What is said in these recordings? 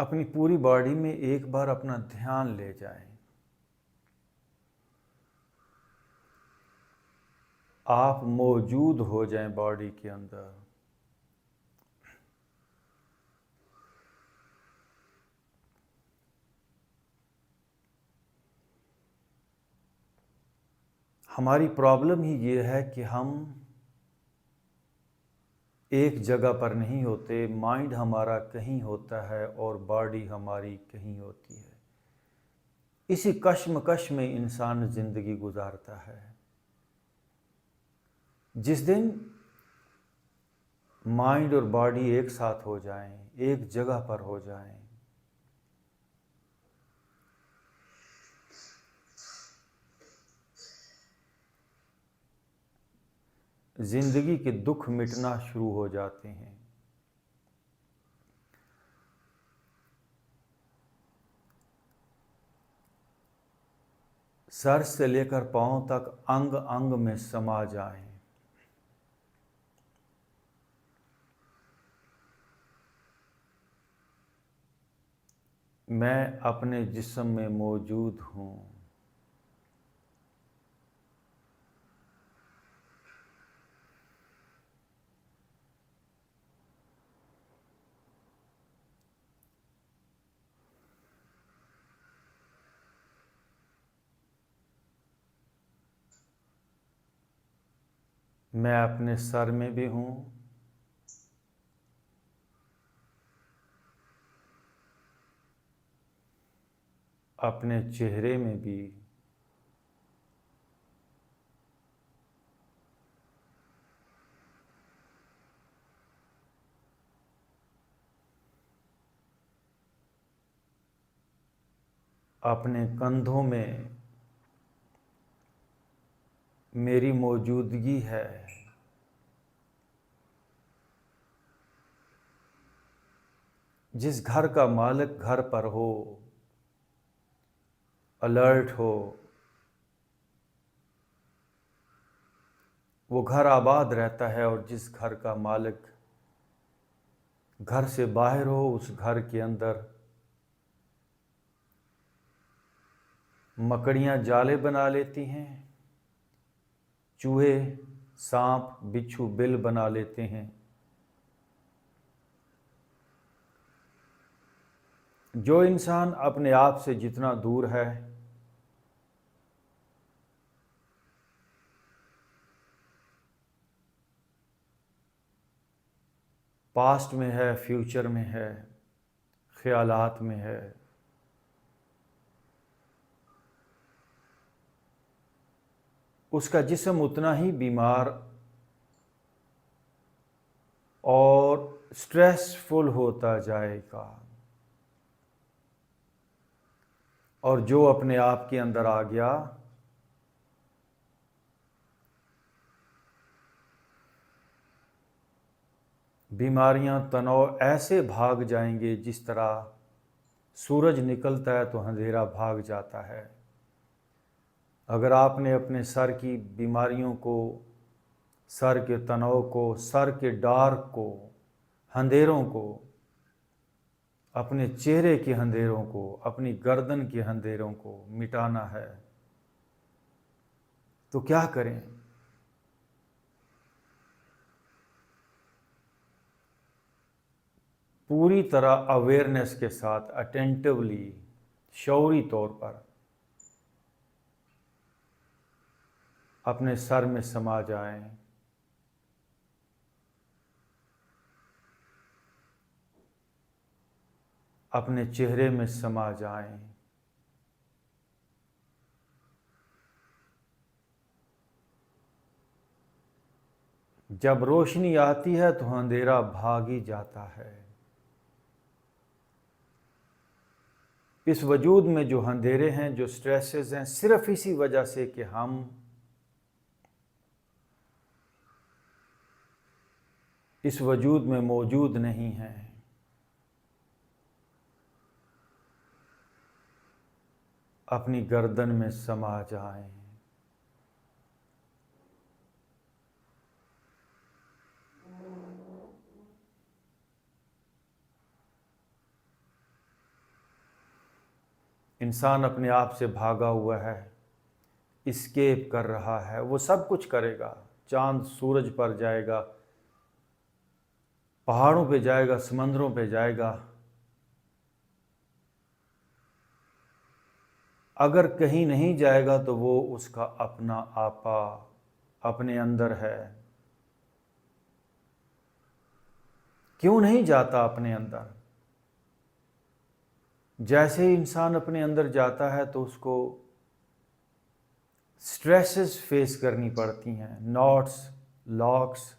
अपनी पूरी बॉडी में एक बार अपना ध्यान ले जाएं। आप मौजूद हो जाएं बॉडी के अंदर। हमारी प्रॉब्लम ही ये है कि हम एक जगह पर नहीं होते। माइंड हमारा कहीं होता है और बॉडी हमारी कहीं होती है। इसी कश्मकश में इंसान ज़िंदगी गुजारता है। जिस दिन माइंड और बॉडी एक साथ हो जाएं, एक जगह पर हो जाएं, ज़िंदगी के दुख मिटना शुरू हो जाते हैं। सर से लेकर पांव तक अंग अंग में समा जाएं। मैं अपने जिस्म में मौजूद हूँ। मैं अपने सर में भी हूँ, अपने चेहरे में भी, अपने कंधों में मेरी मौजूदगी है। जिस घर का मालिक घर पर हो, अलर्ट हो, वो घर आबाद रहता है। और जिस घर का मालिक घर से बाहर हो, उस घर के अंदर मकड़ियाँ जाले बना लेती हैं, चूहे, सांप, बिच्छू बिल बना लेते हैं। जो इंसान अपने आप से जितना दूर है, पास्ट में है, फ्यूचर में है, ख्यालात में है, उसका जिस्म उतना ही बीमार और स्ट्रेसफुल होता जाएगा। और जो अपने आप के अंदर आ गया, बीमारियां, तनाव ऐसे भाग जाएंगे जिस तरह सूरज निकलता है तो अंधेरा भाग जाता है। अगर आपने अपने सर की बीमारियों को, सर के तनाव को, सर के डार्क को, अंधेरों को, अपने चेहरे के अंधेरों को, अपनी गर्दन के अंधेरों को मिटाना है, तो क्या करें? पूरी तरह अवेयरनेस के साथ, अटेंटिवली, शौरी तौर पर अपने सर में समा जाएं। अपने चेहरे में समा जाएं। जब रोशनी आती है तो अंधेरा भाग ही जाता है। इस वजूद में जो अंधेरे हैं, जो स्ट्रेसेस हैं, सिर्फ इसी वजह से कि हम इस वजूद में मौजूद नहीं हैं। अपनी गर्दन में समा जाएं। इंसान अपने आप से भागा हुआ है, इस्केप कर रहा है, वो सब कुछ करेगा, चांद सूरज पर जाएगा, पहाड़ों पे जाएगा, समंदरों पे जाएगा। अगर कहीं नहीं जाएगा तो वो उसका अपना आपा अपने अंदर है। क्यों नहीं जाता अपने अंदर? जैसे ही इंसान अपने अंदर जाता है तो उसको स्ट्रेसेस फेस करनी पड़ती हैं, नॉट्स, लॉक्स,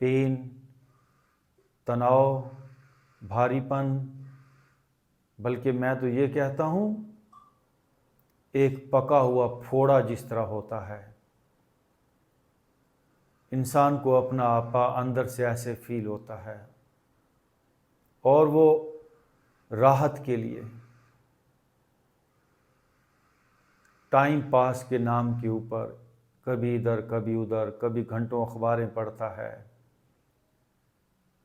पेन, तनाव, भारीपन, बल्कि मैं तो ये कहता हूँ एक पका हुआ फोड़ा जिस तरह होता है। इंसान को अपना आपा अंदर से ऐसे फील होता है और वो राहत के लिए टाइम पास के नाम के ऊपर कभी इधर कभी उधर, कभी घंटों अखबारें पढ़ता है,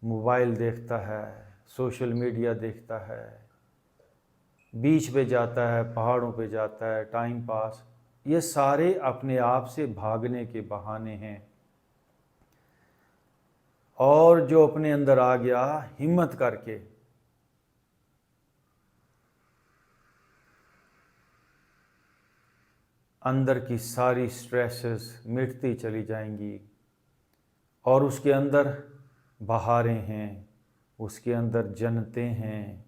मोबाइल देखता है, सोशल मीडिया देखता है, बीच पे जाता है, पहाड़ों पे जाता है, टाइम पास। ये सारे अपने आप से भागने के बहाने हैं। और जो अपने अंदर आ गया हिम्मत करके, अंदर की सारी स्ट्रेसेस मिटती चली जाएंगी और उसके अंदर बहारें हैं, उसके अंदर जन्नतें हैं,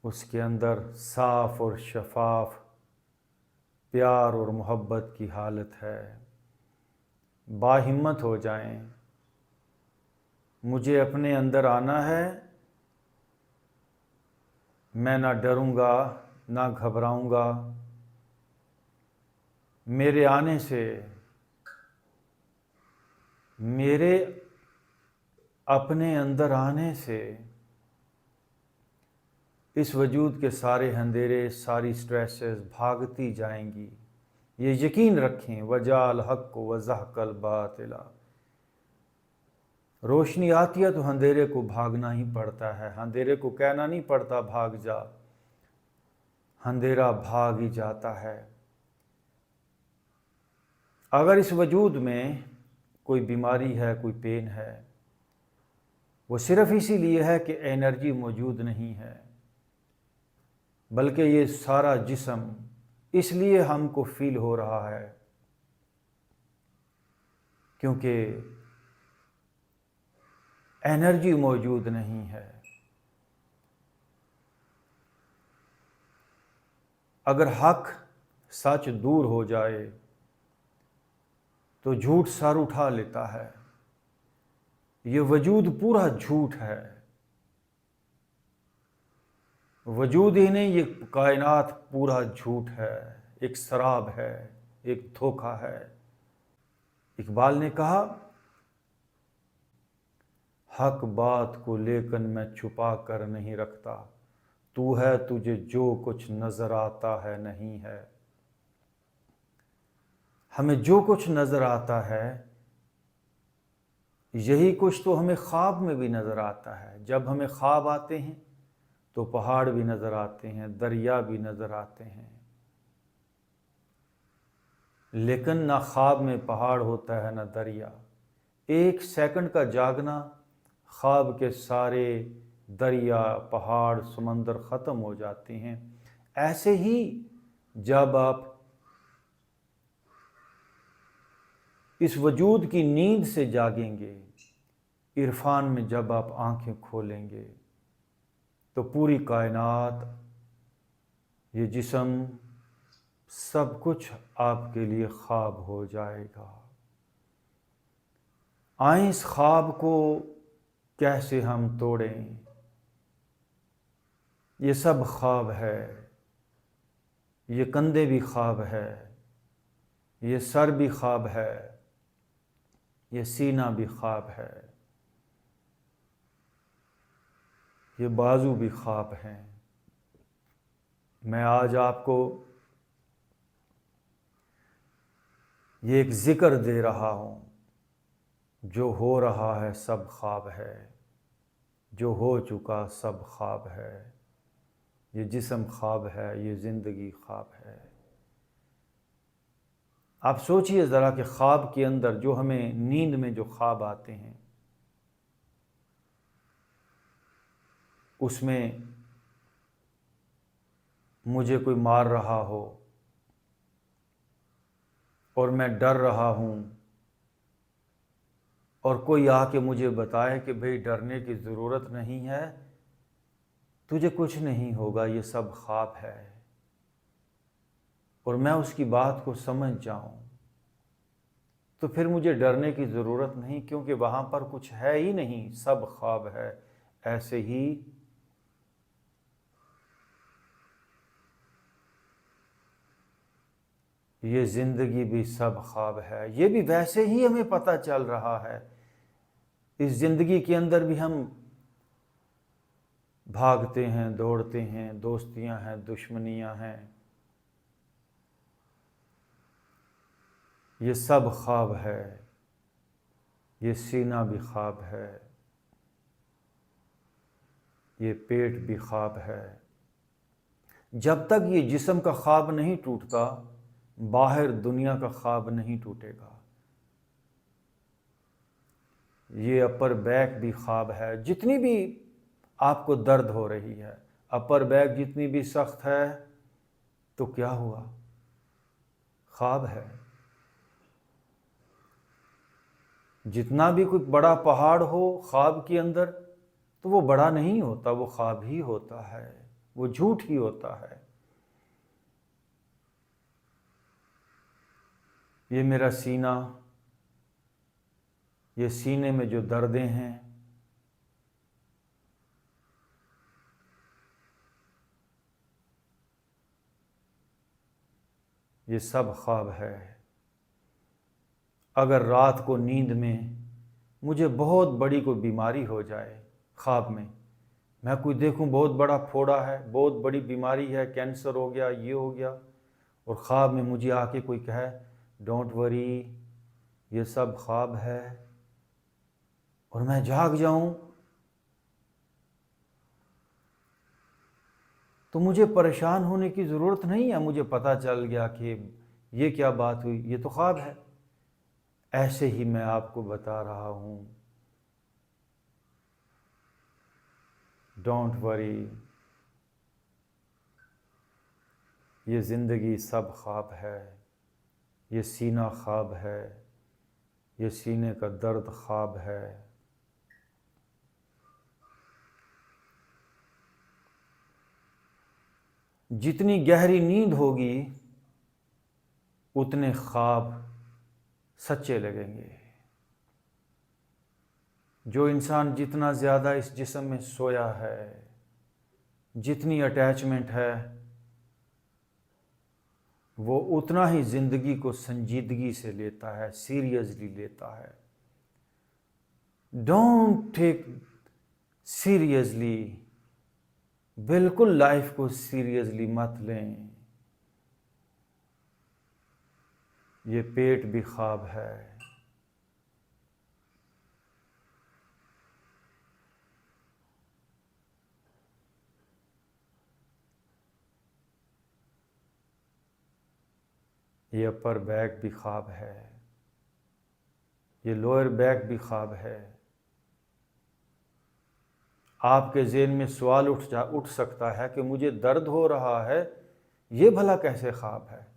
उसके अंदर साफ और शफाफ प्यार और मोहब्बत की हालत है। बाहिम्मत हो जाएं, मुझे अपने अंदर आना है, मैं ना डरूंगा ना घबराऊंगा। मेरे आने से, मेरे अपने अंदर आने से इस वजूद के सारे अंधेरे, सारी स्ट्रेसेस भागती जाएंगी। ये यकीन रखें, वजाल हक वज़हकल बातिला। रोशनी आती है तो अंधेरे को भागना ही पड़ता है, अंधेरे को कहना नहीं पड़ता भाग जा, अंधेरा भाग ही जाता है। अगर इस वजूद में कोई बीमारी है, कोई पेन है, वो सिर्फ इसीलिए है कि एनर्जी मौजूद नहीं है, बल्कि ये सारा जिस्म इसलिए हमको फील हो रहा है क्योंकि एनर्जी मौजूद नहीं है। अगर हक सच दूर हो जाए तो झूठ सर उठा लेता है। ये वजूद पूरा झूठ है, वजूद ही नहीं, ये कायनात पूरा झूठ है, एक शराब है, एक धोखा है। इकबाल ने कहा, हक बात को लेकर मैं छुपा कर नहीं रखता, तू है तुझे जो कुछ नजर आता है नहीं है। हमें जो कुछ नजर आता है, यही कुछ तो हमें ख्वाब में भी नजर आता है। जब हमें ख्वाब आते हैं तो पहाड़ भी नजर आते हैं, दरिया भी नजर आते हैं, लेकिन ना ख्वाब में पहाड़ होता है ना दरिया। एक सेकंड का जागना, ख्वाब के सारे दरिया, पहाड़, समंदर ख़त्म हो जाते हैं। ऐसे ही जब आप इस वजूद की नींद से जागेंगे, इरफान में जब आप आंखें खोलेंगे, तो पूरी कायनात, ये जिस्म, सब कुछ आपके लिए ख्वाब हो जाएगा। आए इस ख्वाब को कैसे हम तोड़ें? ये सब ख्वाब है, ये कंधे भी ख्वाब है, ये सर भी ख्वाब है, ये सीना भी ख्वाब है, ये बाजू भी ख्वाब हैं। मैं आज आपको ये एक ज़िक्र दे रहा हूँ, जो हो रहा है सब ख्वाब है, जो हो चुका सब ख्वाब है। ये जिस्म ख्वाब है, ये ज़िंदगी ख्वाब है। आप सोचिए ज़रा कि ख्वाब के अंदर जो हमें नींद में जो ख्वाब आते हैं, उसमें मुझे कोई मार रहा हो और मैं डर रहा हूँ, और कोई आके मुझे बताए कि भाई डरने की ज़रूरत नहीं है, तुझे कुछ नहीं होगा, ये सब ख्वाब है, और मैं उसकी बात को समझ जाऊं, तो फिर मुझे डरने की ज़रूरत नहीं, क्योंकि वहाँ पर कुछ है ही नहीं, सब ख्वाब है। ऐसे ही ये ज़िंदगी भी सब ख्वाब है। ये भी वैसे ही हमें पता चल रहा है। इस ज़िंदगी के अंदर भी हम भागते हैं, दौड़ते हैं, दोस्तियां हैं, दुश्मनियां हैं, ये सब ख्वाब है। ये सीना भी ख्वाब है, ये पेट भी ख्वाब है। जब तक ये जिस्म का ख्वाब नहीं टूटता, बाहर दुनिया का ख्वाब नहीं टूटेगा। ये अपर बैक भी ख्वाब है। जितनी भी आपको दर्द हो रही है, अपर बैक जितनी भी सख्त है, तो क्या हुआ, ख्वाब है। जितना भी कोई बड़ा पहाड़ हो ख्वाब के अंदर, तो वो बड़ा नहीं होता, वो ख्वाब ही होता है, वो झूठ ही होता है। ये मेरा सीना, ये सीने में जो दर्दें हैं, ये सब ख्वाब है। अगर रात को नींद में मुझे बहुत बड़ी कोई बीमारी हो जाए, ख्वाब में मैं कोई देखूं बहुत बड़ा फोड़ा है, बहुत बड़ी बीमारी है, कैंसर हो गया, ये हो गया, और ख्वाब में मुझे आके कोई कहे डोंट वरी, ये सब ख्वाब है, और मैं जाग जाऊं, तो मुझे परेशान होने की ज़रूरत नहीं है। मुझे पता चल गया कि ये क्या बात हुई, ये तो ख्वाब है। ऐसे ही मैं आपको बता रहा हूँ, डोंट वरी, ये ज़िंदगी सब ख्वाब है, ये सीना ख्वाब है, ये सीने का दर्द ख्वाब है। जितनी गहरी नींद होगी, उतने ख्वाब सच्चे लगेंगे। जो इंसान जितना ज़्यादा इस जिस्म में सोया है, जितनी अटैचमेंट है, वो उतना ही ज़िंदगी को संजीदगी से लेता है, सीरियसली लेता है। डोंट टेक सीरियसली, बिल्कुल लाइफ को सीरियसली मत लें। ये पेट भी ख्वाब है। ये अपर बैक भी ख्वाब है, ये लोअर बैक भी ख्वाब है। आपके ज़हन में सवाल उठ सकता है कि मुझे दर्द हो रहा है, ये भला कैसे ख्वाब है।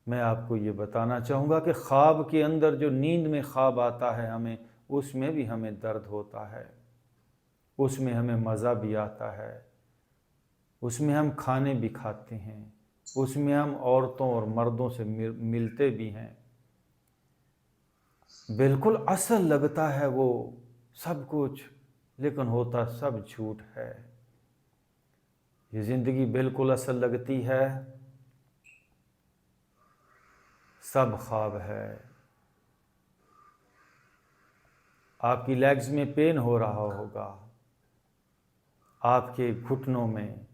मैं आपको ये बताना चाहूँगा कि ख्वाब के अंदर जो नींद में ख्वाब आता है हमें, उसमें भी हमें दर्द होता है, उसमें हमें मज़ा भी आता है, उसमें हम खाने भी खाते हैं, उसमें हम औरतों और मर्दों से मिलते भी हैं। बिल्कुल असल लगता है वो सब कुछ, लेकिन होता सब झूठ है। ये ज़िंदगी बिल्कुल असल लगती है, सब ख्वाब है। आपकी लेग्स में पेन हो रहा होगा, आपके घुटनों में,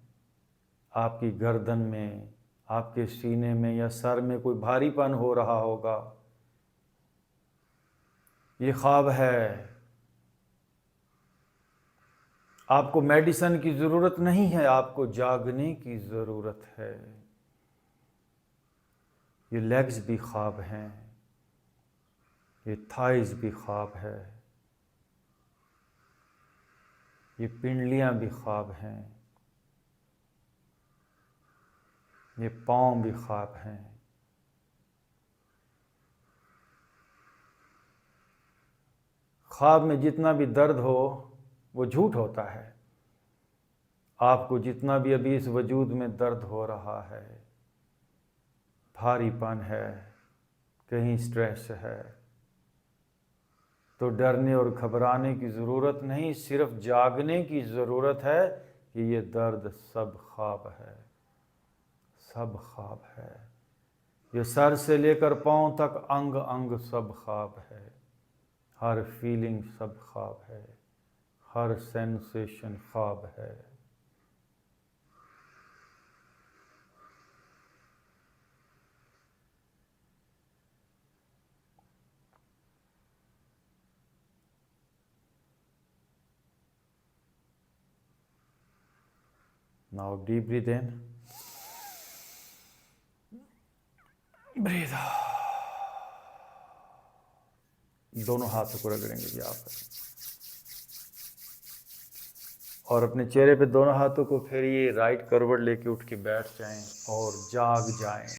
आपकी गर्दन में, आपके सीने में या सर में कोई भारीपन हो रहा होगा, ये ख्वाब है। आपको मेडिसिन की ज़रूरत नहीं है, आपको जागने की ज़रूरत है। ये लेग्स भी ख्वाब हैं, ये थाइज भी ख्वाब है, ये पिंडलियां भी ख्वाब हैं, ये पाँव भी ख्वाब हैं। ख्वाब में जितना भी दर्द हो वो झूठ होता है। आपको जितना भी अभी इस वजूद में दर्द हो रहा है, भारीपन है, कहीं स्ट्रेस है, तो डरने और घबराने की ज़रूरत नहीं, सिर्फ जागने की ज़रूरत है कि ये दर्द सब ख्वाब है, सब ख्वाब है। ये सर से लेकर पाँव तक अंग अंग सब ख्वाब है, हर फीलिंग सब ख्वाब है, हर सेंसेशन ख्वाब है। Now deep breathe in, breathe out। दोनों हाथों को रगड़ेंगे यहाँ पर और अपने चेहरे पे दोनों हाथों को फेरिए, राइट करवट लेके उठ के बैठ जाएं और जाग जाएं।